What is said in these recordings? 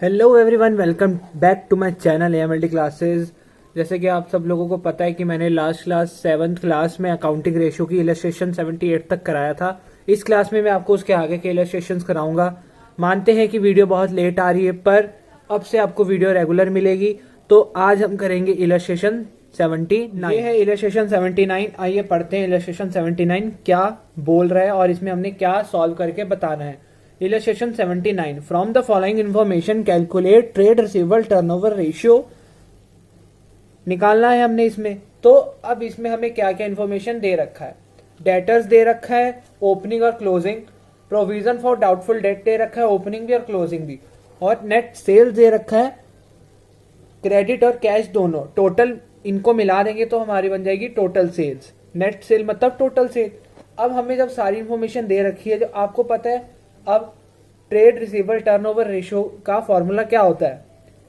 Hello everyone, welcome back to my channel AMLT classes. जैसे कि आप सब लोगों को पता है कि मैंने लास्ट क्लास 7th क्लास में अकाउंटिंग रेशियो की इलस्ट्रेशन 78 तक कराया था। इस क्लास में मैं आपको उसके आगे के इलस्ट्रेशंस कराऊंगा। मानते हैं कि वीडियो बहुत लेट आ रही है, पर अब से आपको वीडियो रेगुलर मिलेगी। तो आज हम करेंगे इलस्ट्रेशन 79। ये है इलस्ट्रेशन 79। आइए पढ़ते हैं इलस्ट्रेशन 79 क्या बोल रहा है और इसमें हमने क्या सॉल्व करके बताना है। Illustration 79. From the following information calculate trade receivable turnover ratio। निकालना है हमने इसमें। तो अब इसमें हमें क्या क्या इन्फॉर्मेशन दे रखा है। डेटर्स दे रखा है, ओपनिंग और closing. Provision for doubtful debt दे रखा है, ओपनिंग भी और क्लोजिंग भी। और नेट सेल्स दे रखा है, क्रेडिट और कैश दोनों। टोटल इनको मिला देंगे तो हमारी बन जाएगी टोटल सेल्स। नेट सेल मतलब टोटल सेल। अब हमें जब सारी इंफॉर्मेशन दे रखी है, जो आपको पता है, अब ट्रेड रिसीवेबल टर्नओवर रेशियो का फॉर्मूला क्या होता है।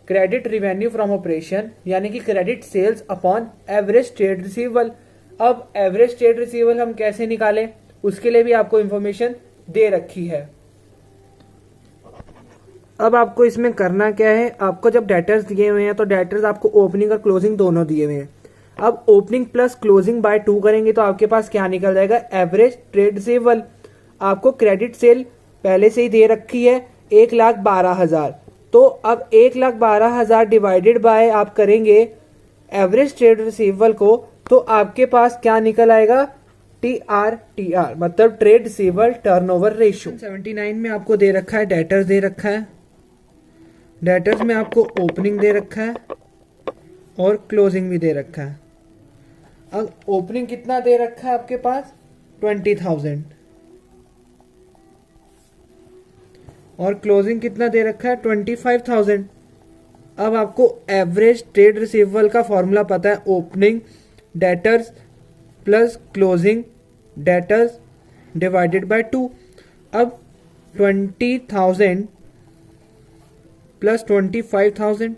क्रेडिट रिवेन्यू फ्रॉम ऑपरेशन, यानी कि credit sales upon average trade receivable. अब एवरेज ट्रेड रिसीवेबल हम कैसे निकालें, उसके लिए भी आपको इंफॉर्मेशन दे रखी है। अब आपको इसमें करना क्या है, आपको जब डेटर्स दिए हुए हैं तो डेटर्स आपको ओपनिंग और क्लोजिंग दोनों दिए हुए हैं। अब ओपनिंग प्लस क्लोजिंग बाय 2 करेंगे तो आपके पास क्या निकल जाएगा, एवरेज ट्रेड रिसीवेबल। आपको क्रेडिट सेल पहले से ही दे रखी है 1,12,000। तो अब 1,12,000 डिवाइडेड बाय आप करेंगे एवरेज ट्रेड रिसीवेबल को, तो आपके पास क्या निकल आएगा, TR मतलब ट्रेड रिसीवेबल टर्नओवर रेशियो। 79 में आपको दे रखा है डेटर्स दे रखा है, डेटर्स में आपको ओपनिंग दे रखा है और क्लोजिंग भी दे रखा है। अब ओपनिंग कितना दे रखा है आपके पास, 20,000 और क्लोजिंग कितना दे रखा है, 25,000। अब आपको एवरेज ट्रेड रिसीवेबल का फॉर्मूला पता है, opening debtors plus closing debtors divided by 2। अब 20,000 प्लस 25,000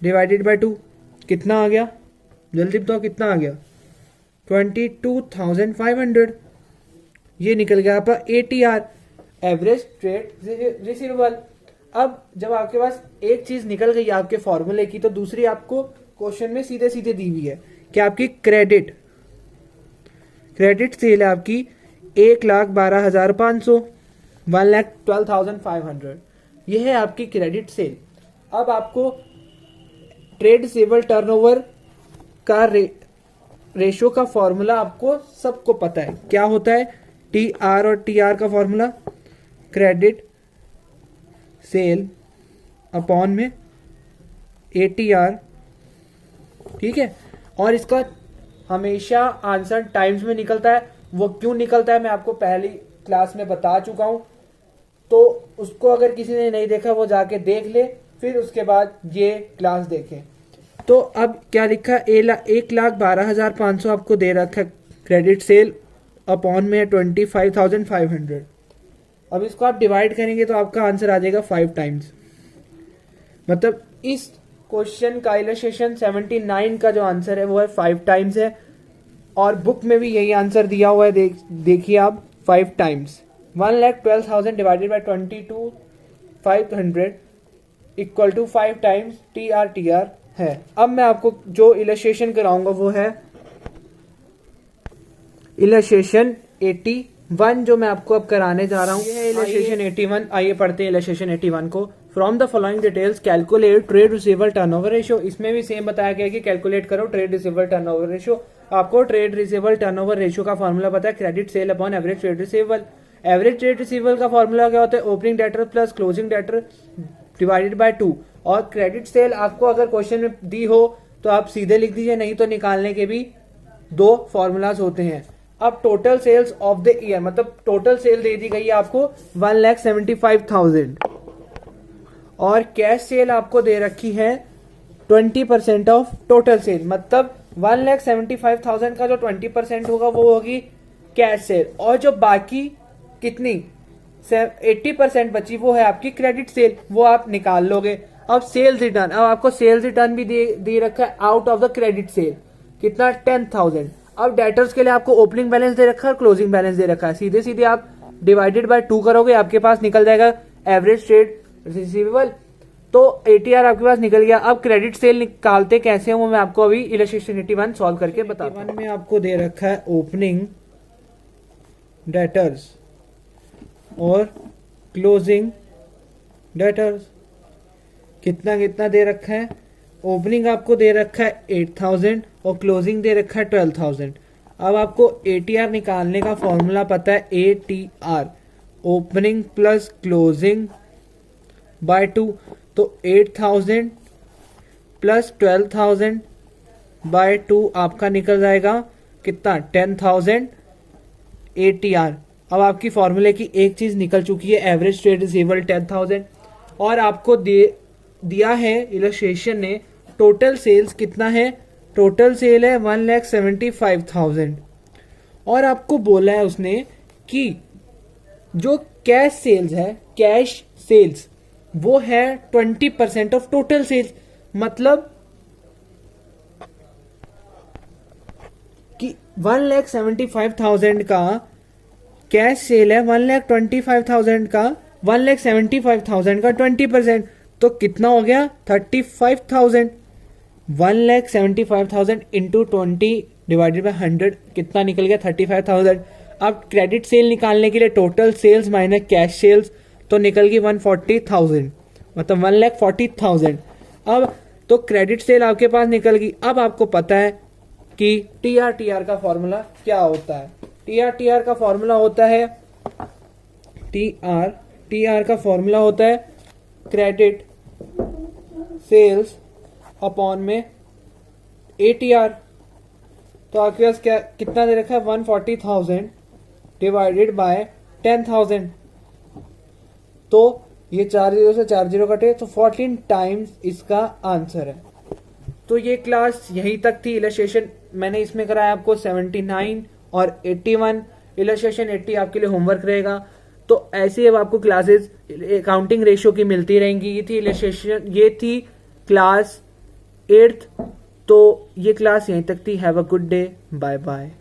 डिवाइडेड बाय 2 कितना आ गया, जल्दी बताओ कितना आ गया, 22,500। ये निकल गया आपका ATR, एवरेज ट्रेड रिसीवेबल। अब जब आपके पास एक चीज निकल गई आपके फॉर्मूले की, तो दूसरी आपको क्वेश्चन में सीधे सीधे दी हुई है कि आपकी क्रेडिट सेल है आपकी 1,12,500, 1,12,500। ये है आपकी क्रेडिट सेल। अब आपको ट्रेड रिसीवेबल टर्नओवर का रेशियो का फॉर्मूला आपको सबको पता है, क्या होता है, TR और TR का फॉर्मूला क्रेडिट सेल अपॉन में ATR, ठीक है। और इसका हमेशा आंसर टाइम्स में निकलता है। वो क्यों निकलता है मैं आपको पहली क्लास में बता चुका हूं, तो उसको अगर किसी ने नहीं देखा वो जाके देख ले, फिर उसके बाद ये क्लास देखें। तो अब क्या लिखा है, 1,12,500 आपको दे रखा है क्रेडिट सेल अपॉन में 25,500। अब इसको आप डिवाइड करेंगे तो आपका आंसर आ जाएगा 5 टाइम्स। मतलब इस क्वेश्चन का इलस्ट्रेशन 79 का जो आंसर है वो है 5 टाइम्स है। और बुक में भी यही आंसर दिया हुआ है, देखिए आप, 5 times. 1,12,000 divided by 22,500 equal to 5 times TR है। अब मैं आपको जो इलस्ट्रेशन कराऊंगा वो है इलस्ट्रेशन 81, जो मैं आपको अब कराने जा रहा हूँ। ये है इलस्ट्रेशन 81। आइए पढ़ते हैं इलस्ट्रेशन 81 को। From the following details calculate trade receivable turnover ratio. इसमें भी सेम बताया गया कि कैलकुलेट करो ट्रेड रिसीवेबल टर्नओवर रेशियो। आपको ट्रेड रिसीवेबल टर्नओवर रेशियो का फॉर्मूला पता है, credit sale upon average trade receivable. Average trade receivable का फॉर्मूला क्या होता है, opening debtor plus closing debtor divided by 2। और क्रेडिट सेल आपको अगर क्वेश्चन में दी हो तो आप सीधे लिख दीजिए, नहीं तो निकालने के भी 2 फॉर्मूलाज होते हैं। अब total sales of the year, मतलब टोटल सेल दे दी गई है आपको 1,75,000 और कैश सेल आपको दे रखी है 20% ऑफ टोटल सेल। मतलब 1,75,000 का जो 20% होगा वो होगी कैश सेल, और जो बाकी कितनी 80% बची वो है आपकी क्रेडिट सेल, वो आप निकाल लोगे। अब सेल्स रिटर्न, अब आपको सेल्स रिटर्न भी दे रखा है out of the credit sale, कितना 10,000। अब डेटर्स के लिए आपको ओपनिंग बैलेंस दे रखा है और क्लोजिंग बैलेंस दे रखा है। सीधे सीधे आप डिवाइडेड बाय 2 करोगे, आपके पास निकल जाएगा एवरेज ट्रेड रिसीवेबल तो ATR आपके पास निकल गया। अब क्रेडिट सेल निकालते कैसे हैं वो मैं आपको अभी इलस्ट्रेशन 81 सॉल्व करके बताता हूं। 81 में आपको दे रखा है ओपनिंग डेटर्स और क्लोजिंग डेटर्स। कितना कितना दे रखा है? ओपनिंग आपको दे रखा है 8000 और क्लोजिंग दे रखा है 12000। अब आपको ATR निकालने का फॉर्मूला पता है, ATR opening plus closing by 2। तो 8000 प्लस 12000 बाय 2 आपका निकल जाएगा कितना? 10000 ATR। अब आपकी फॉर्मूले की एक चीज निकल चुकी है, एवरेज ट्रेड रिसीवेबल 10000, और आपको दिया है इलस्ट्रेशन ने टोटल सेल्स कितना है? टोटल सेल है 1,75,000 और आपको बोला है उसने कि जो कैश सेल्स है, कैश सेल्स वो है 20% ऑफ टोटल सेल्स। मतलब कि 1,75,000 का कैश सेल है, 1,25,000 का 1,75,000 का 20%, तो कितना हो गया? 35,000। 1,75,000 इंटू 20 डिवाइडेड बाय 100 कितना निकल गया? 35,000। अब क्रेडिट सेल निकालने के लिए total sales minus cash sales तो निकल गई 140,000, मतलब 1,40,000। अब तो क्रेडिट सेल आपके पास निकल गई। अब आपको पता है कि TR का फॉर्मूला क्या होता है। TR का फॉर्मूला होता है, TR का फॉर्मूला होता है क्रेडिट सेल्स अपॉन में ATR। तो आपके पास क्या कितना दे रखा है? 140,000 डिवाइडेड बाय 10,000। तो ये 4 जीरो से 4 जीरो कटे तो 14 टाइम्स इसका आंसर है। तो ये क्लास यहीं तक थी। इलस्ट्रेशन मैंने इसमें कराया आपको 79 और 81। इलस्ट्रेशन 80 आपके लिए होमवर्क रहेगा। तो ऐसे अब आपको क्लासेस अकाउंटिंग रेशियो की मिलती रहेंगी। ये थी इलस्ट्रेशन, ये थी क्लास 8th। तो ये क्लास यहीं तक थी। Have a good day, bye bye.